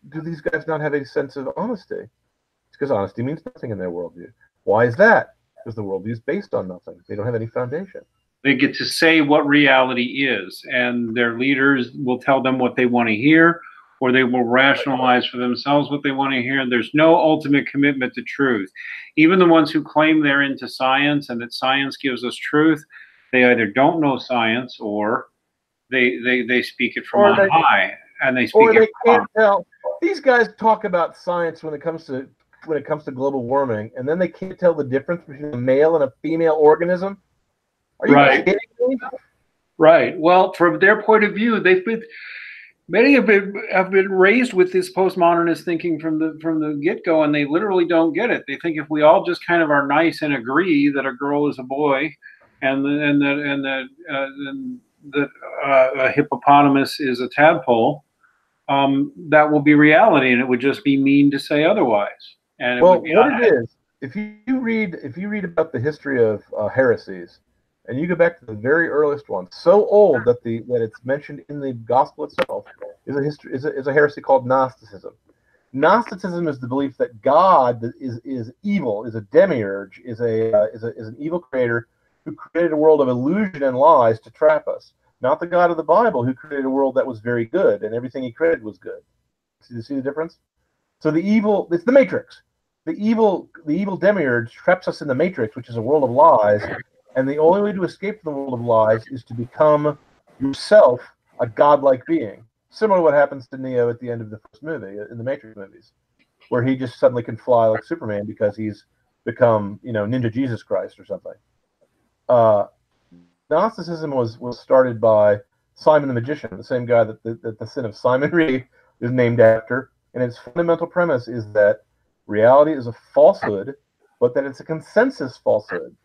do these guys not have a sense of honesty? It's because honesty means nothing in their worldview. Why is that? Because the worldview is based on nothing. They don't have any foundation. They get to say what reality is, and their leaders will tell them what they want to hear, or they will rationalize for themselves what they want to hear. There's no ultimate commitment to truth. Even the ones who claim they're into science and that science gives us truth, they either don't know science or they speak it from on high, and they speak it can't tell. These guys talk about science when it comes to global warming, and then they can't tell the difference between a male and a female organism. Are you kidding me? Right. Well, from their point of view, many have been raised with this postmodernist thinking from the get-go, and they literally don't get it. They think if we all just kind of are nice and agree that a girl is a boy, and that a hippopotamus is a tadpole, that will be reality, and it would just be mean to say otherwise. And what it is, if you read about the history of heresies, and you go back to the very earliest one, so old that it's mentioned in the gospel itself, is a heresy called Gnosticism. Gnosticism is the belief that God is evil, is a demiurge, is an evil creator who created a world of illusion and lies to trap us. Not the God of the Bible, who created a world that was very good and everything he created was good. Do you see the difference? So it's the Matrix. The evil demiurge traps us in the Matrix, which is a world of lies. And the only way to escape from the world of lies is to become yourself a godlike being. Similar to what happens to Neo at the end of the first movie, in the Matrix movies, where he just suddenly can fly like Superman because he's become, Ninja Jesus Christ or something. Gnosticism was started by Simon the Magician, the same guy that the sin of Simon Reeve is named after. And its fundamental premise is that reality is a falsehood, but that it's a consensus falsehood.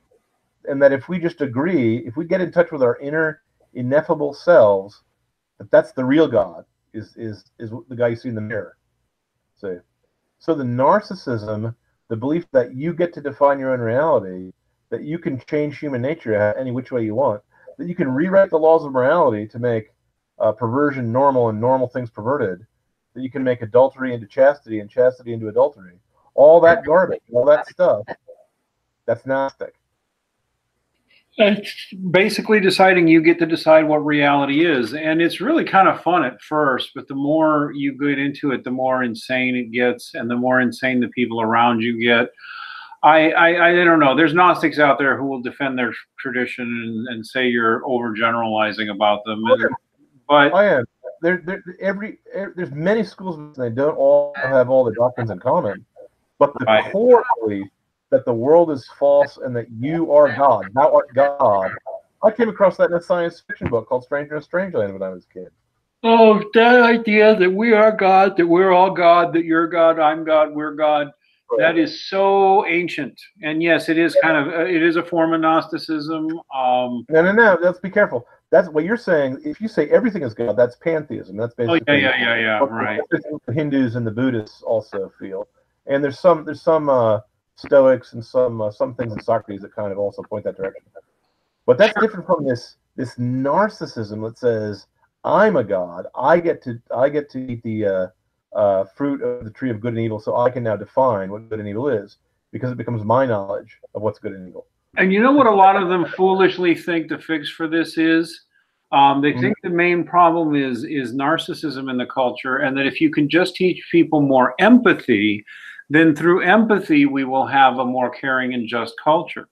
And that if we just agree, if we get in touch with our inner ineffable selves, that's the real God, is the guy you see in the mirror. So the narcissism, the belief that you get to define your own reality, that you can change human nature any which way you want, that you can rewrite the laws of morality to make perversion normal and normal things perverted, that you can make adultery into chastity and chastity into adultery. All that garbage, all that stuff, that's Gnostic. It's basically deciding you get to decide what reality is. And it's really kind of fun at first, but the more you get into it, the more insane it gets, and the more insane the people around you get. I don't know. There's Gnostics out there who will defend their tradition and say you're overgeneralizing about them. But I am. There's many schools and they don't all have all the doctrines in common. But the core belief that the world is false and that you are God, thou art God. I came across that in a science fiction book called Stranger in Strangeland when I was a kid. Oh, that idea that we are God, that we're all God, that you're God, I'm God, we're God. Right. That is so ancient. And yes, it is it is a form of Gnosticism. No. Let's be careful. That's what you're saying. If you say everything is God, that's pantheism. That's basically right. The Hindus and the Buddhists also feel. And there's some Stoics and some things in Socrates that kind of also point that direction. But that's different from this narcissism that says I'm a god. I get to eat the fruit of the tree of good and evil, so I can now define what good and evil is because it becomes my knowledge of what's good and evil. And you know what a lot of them foolishly think the fix for this is? They think the main problem is narcissism in the culture, and that if you can just teach people more empathy, then through empathy, we will have a more caring and just culture.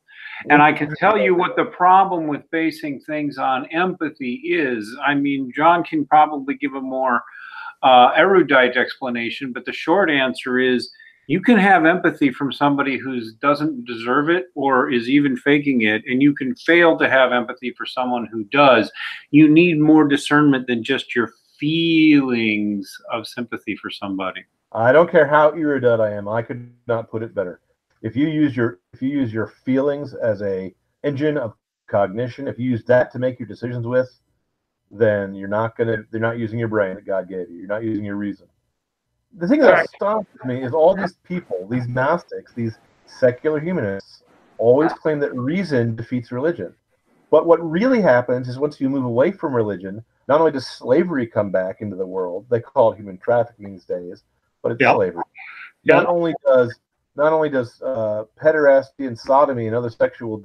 And I can tell you what the problem with basing things on empathy is. I mean, John can probably give a more erudite explanation, but the short answer is you can have empathy from somebody who doesn't deserve it or is even faking it, and you can fail to have empathy for someone who does. You need more discernment than just your feelings of sympathy for somebody. I don't care how erudite I am. I could not put it better. If you use your feelings as a engine of cognition, if you use that to make your decisions with, then they're not using your brain that God gave you. You're not using your reason. The thing that astonishes me is all these people, these Gnostics, these secular humanists, always claim that reason defeats religion. But what really happens is once you move away from religion, not only does slavery come back into the world, they call it human trafficking these days, but it's slavery. Not only does pederasty and sodomy and other sexual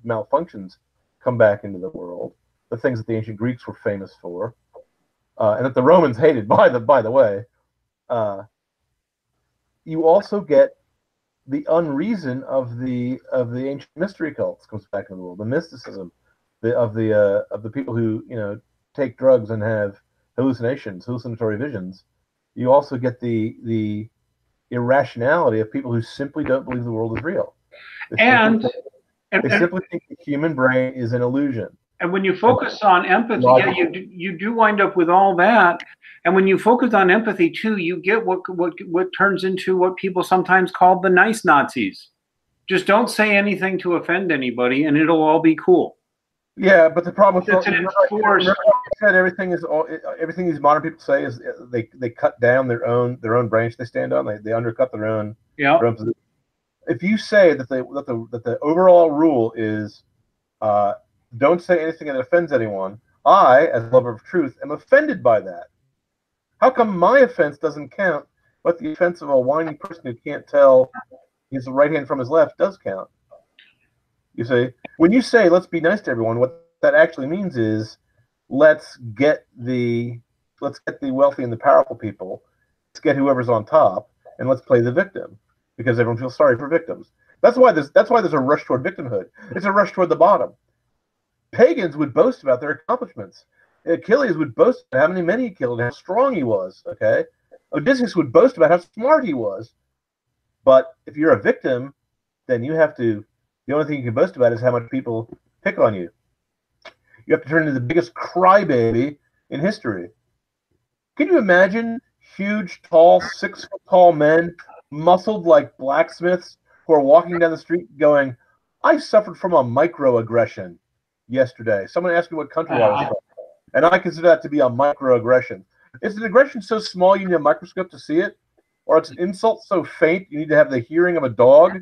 malfunctions come back into the world, the things that the ancient Greeks were famous for, and that the Romans hated, by the way, you also get the unreason of the ancient mystery cults comes back into the world, the mysticism of the people who take drugs and have hallucinatory visions. You also get the irrationality of people who simply don't believe the world is real. They simply think the human brain is an illusion. And when you focus on empathy, you do wind up with all that. And when you focus on empathy too, you get what turns into what people sometimes call the nice Nazis. Just don't say anything to offend anybody, and it'll all be cool. Yeah, but the problem with everything these modern people say is they cut down their own branch they stand on. They undercut their own. Yeah. Position. If you say that the overall rule is don't say anything that offends anyone, I, as a lover of truth, am offended by that. How come my offense doesn't count, but the offense of a whiny person who can't tell his right hand from his left does count? You see, when you say let's be nice to everyone, what that actually means is let's get the wealthy and the powerful people, let's get whoever's on top, and let's play the victim because everyone feels sorry for victims. That's why there's a rush toward victimhood. It's a rush toward the bottom. Pagans would boast about their accomplishments. Achilles would boast about how many men he killed, how strong he was. Okay, Odysseus would boast about how smart he was. But if you're a victim, then you have to. The only thing you can boast about is how much people pick on you. You have to turn into the biggest crybaby in history. Can you imagine huge, tall, 6 foot tall men, muscled like blacksmiths, who are walking down the street going, "I suffered from a microaggression yesterday. Someone asked me what country I was from, and I consider that to be a microaggression. Is an aggression so small you need a microscope to see it? Or it's an insult so faint you need to have the hearing of a dog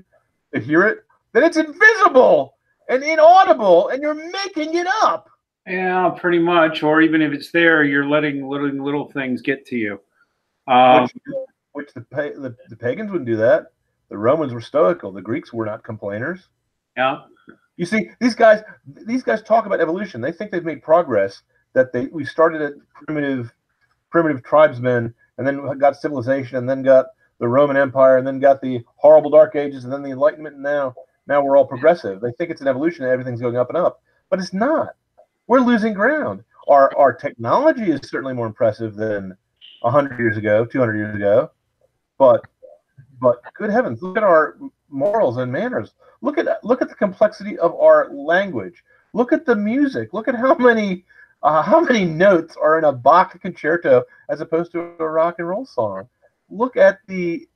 to hear it? Then it's invisible and inaudible, and you're making it up." Yeah, pretty much. Or even if it's there, you're letting little things get to you. Which the pagans wouldn't do that. The Romans were stoical. The Greeks were not complainers. Yeah. You see, these guys talk about evolution. They think they've made progress. That we started at primitive tribesmen, and then got civilization, and then got the Roman Empire, and then got the horrible Dark Ages, and then the Enlightenment, and now we're all progressive. They think it's an evolution and everything's going up and up, but it's not. We're losing ground. Our technology is certainly more impressive than 100 years ago, 200 years ago, but good heavens, look at our morals and manners. Look at the complexity of our language. Look at the music. Look at how many notes are in a Bach concerto as opposed to a rock and roll song. Look at the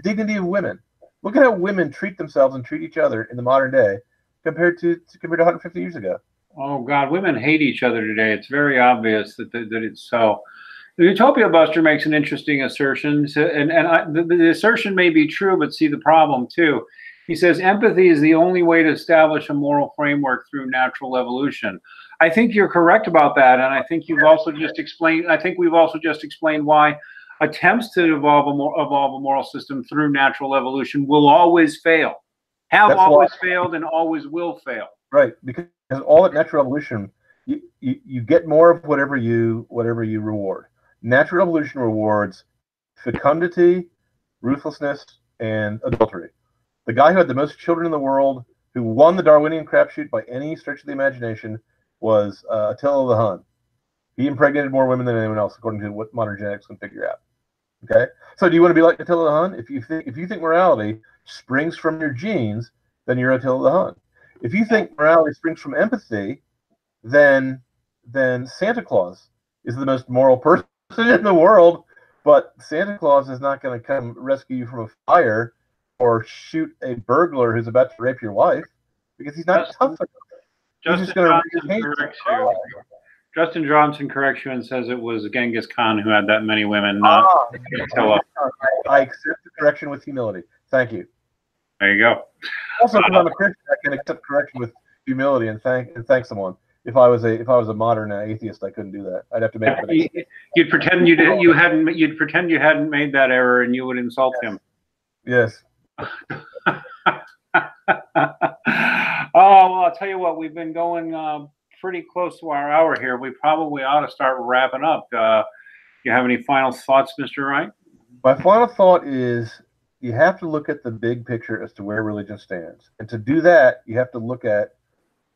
dignity of women. Look at how women treat themselves and treat each other in the modern day compared to 150 years ago. Oh God, women hate each other today. It's very obvious that it's so. The Utopia Buster makes an interesting assertion, and the assertion may be true, but see the problem too. He says empathy is the only way to establish a moral framework through natural evolution. I think you're correct about that, and I think you've also just explained. I think we've also just explained why attempts to evolve a moral system through natural evolution will always fail, always failed, and always will fail. Right, because all at natural evolution, you get more of whatever you reward. Natural evolution rewards fecundity, ruthlessness, and adultery. The guy who had the most children in the world, who won the Darwinian crapshoot by any stretch of the imagination, was Attila the Hun. He impregnated more women than anyone else, according to what modern genetics can figure out. Okay, so do you want to be like Attila the Hun? If you think morality springs from your genes, then you're Attila the Hun. If you think morality springs from empathy, then Santa Claus is the most moral person in the world, but Santa Claus is not going to come rescue you from a fire or shoot a burglar who's about to rape your wife because he's not tough enough. He's just going to read Justin Johnson corrects you and says it was Genghis Khan who had that many women, not Attila. I accept the correction with humility. Thank you. There you go. Also, because I'm a Christian, I can accept correction with humility and thank someone. If I was a modern atheist, I couldn't do that. I'd have to make it. You'd pretend you hadn't made that error, and you would insult him. Yes. Oh well, I'll tell you what. We've been going pretty close to our hour here. We probably ought to start wrapping up. You have any final thoughts, Mr. Wright? My final thought is you have to look at the big picture as to where religion stands, and to do that, you have to look at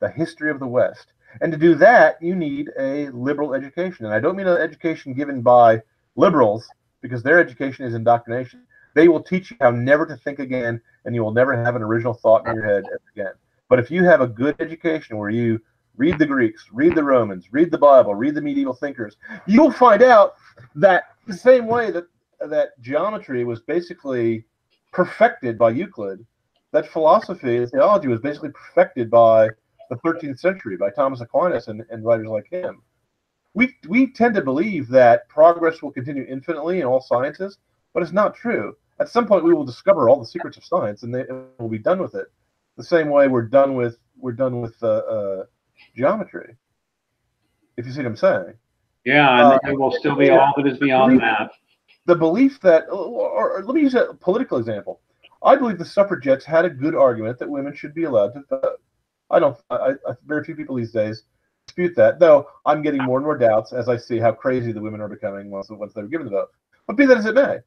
the history of the West. And to do that, you need a liberal education. And I don't mean an education given by liberals, because their education is indoctrination. They will teach you how never to think again, and you will never have an original thought in your head ever again. But if you have a good education where you read the Greeks, read the Romans, read the Bible, read the medieval thinkers, you'll find out that the same way that geometry was basically perfected by Euclid, that philosophy and theology was basically perfected by the 13th century, by Thomas Aquinas and writers like him. We tend to believe that progress will continue infinitely in all sciences, but it's not true. At some point, we will discover all the secrets of science, and we'll be done with it. The same way we're done with geometry. If you see what I'm saying. Yeah, and there will still be all that is beyond that. The belief that, or let me use a political example. I believe the suffragettes had a good argument that women should be allowed to vote. Very few people these days dispute that, though I'm getting more and more doubts as I see how crazy the women are becoming once they were given the vote. But be that as it may,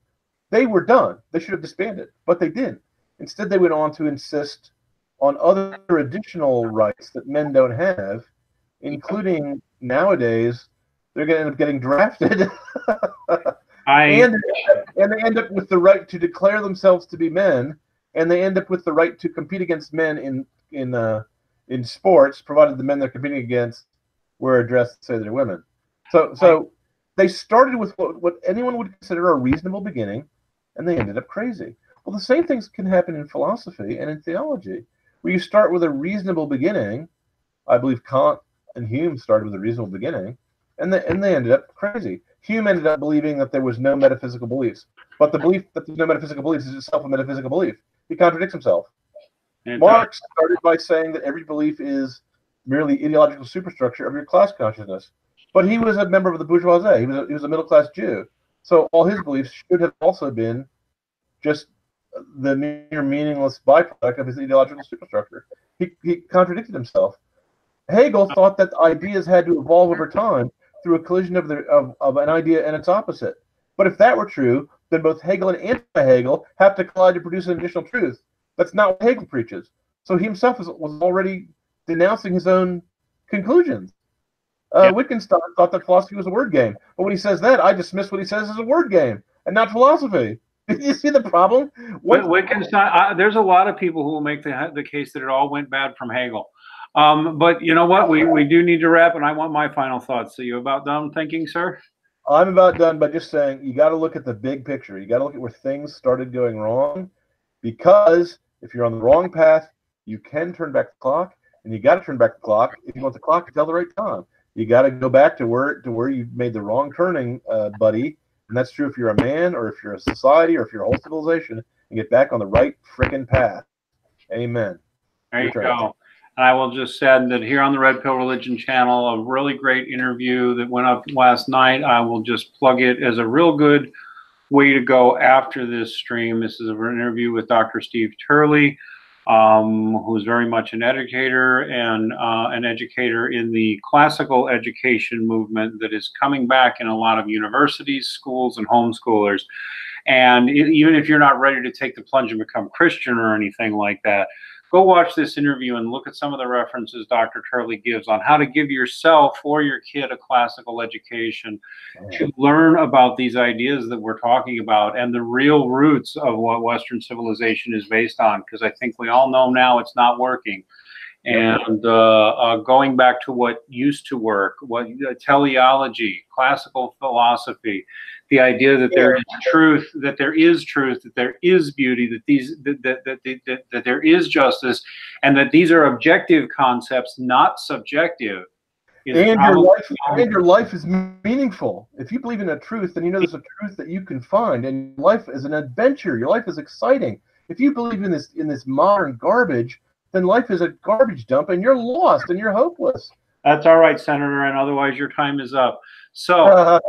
they were done. They should have disbanded, but they didn't. Instead, they went on to insist on other additional rights that men don't have, including nowadays they're going to end up getting drafted. And they end up with the right to declare themselves to be men, and they end up with the right to compete against men in sports, provided the men they're competing against were addressed to say they're women. So they started with what anyone would consider a reasonable beginning, and they ended up crazy. Well, the same things can happen in philosophy and in theology, where you start with a reasonable beginning. I believe Kant and Hume started with a reasonable beginning, and they ended up crazy. Hume ended up believing that there was no metaphysical beliefs, but the belief that there's no metaphysical beliefs is itself a metaphysical belief. He contradicts himself. Marx started by saying that every belief is merely ideological superstructure of your class consciousness, but he was a member of the bourgeoisie. He was a middle-class Jew, so all his beliefs should have also been just the mere meaningless byproduct of his ideological superstructure. He contradicted himself. Hegel thought that ideas had to evolve over time through a collision of an idea and its opposite. But if that were true, then both Hegel and anti-Hegel have to collide to produce an additional truth. That's not what Hegel preaches. So he himself was already denouncing his own conclusions. Wittgenstein thought that philosophy was a word game. But when he says that, I dismiss what he says as a word game and not philosophy. Did you see the problem? Wittgenstein, there's a lot of people who will make the case that it all went bad from Hegel. But you know what? We do need to wrap, and I want my final thoughts. So you about done thinking, sir? I'm about done by just saying you got to look at the big picture. You got to look at where things started going wrong, because if you're on the wrong path, you can turn back the clock, and you got to turn back the clock if you want the clock to tell the right time. You got to go back to where you made the wrong turning, buddy. And that's true if you're a man, or if you're a society, or if you're a whole civilization, and get back on the right frickin' path. Amen. There you go. And I will just add that here on the Red Pill Religion channel, a really great interview that went up last night. I will just plug it as a real good way to go after this stream. This is an interview with Dr. Steve Turley, who's very much an educator and an educator in the classical education movement that is coming back in a lot of universities, schools, and homeschoolers. And even if you're not ready to take the plunge and become Christian or anything like that, go watch this interview and look at some of the references Dr. Turley gives on how to give yourself or your kid a classical education to learn about these ideas that we're talking about and the real roots of what Western civilization is based on, because I think we all know now it's not working. and going back to what used to work, what teleology, classical philosophy, the idea that there is truth, that there is truth, that there is beauty, that there is justice, and that these are objective concepts, not subjective. And your life is meaningful. If you believe in a truth, then you know there's a truth that you can find, and life is an adventure. Your life is exciting. If you believe in this modern garbage, then life is a garbage dump, and you're lost and you're hopeless. That's all right, Senator, and otherwise your time is up. So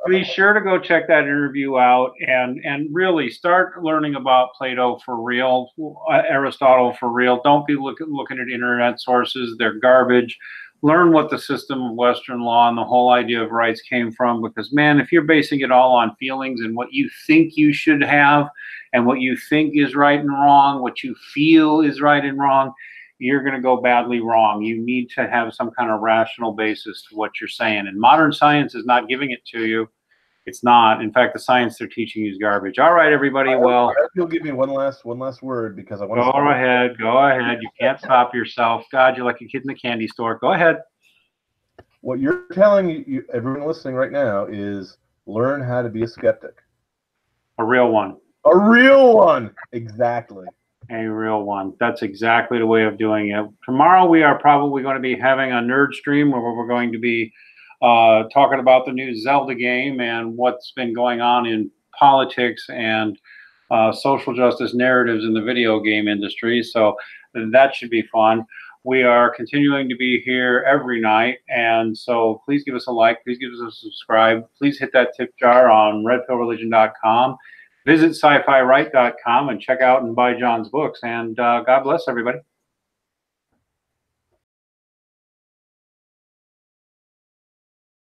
be sure to go check that interview out and really start learning about Plato for real, Aristotle for real. Don't be looking at internet sources. They're garbage. Learn what the system of Western law and the whole idea of rights came from, because, man, if you're basing it all on feelings and what you think you should have and what you think is right and wrong, what you feel is right and wrong, you're going to go badly wrong. You need to have some kind of rational basis to what you're saying. And modern science is not giving it to you. It's not. In fact, the science they're teaching you is garbage. All right, everybody. Well, you'll give me one last word, because I want to. Go ahead. Go ahead. You can't stop yourself. God, you're like a kid in the candy store. Go ahead. What you're telling everyone listening right now is learn how to be a skeptic. A real one. A real one. Exactly. A real one. That's exactly the way of doing it. Tomorrow we are probably going to be having a nerd stream where we're going to be talking about the new Zelda game and what's been going on in politics and social justice narratives in the video game industry. So that should be fun. We are continuing to be here every night, and so please give us a like, please give us a subscribe, please hit that tip jar on redpillreligion.com, visit sci-fi right.com and check out and buy John's books, and God bless everybody.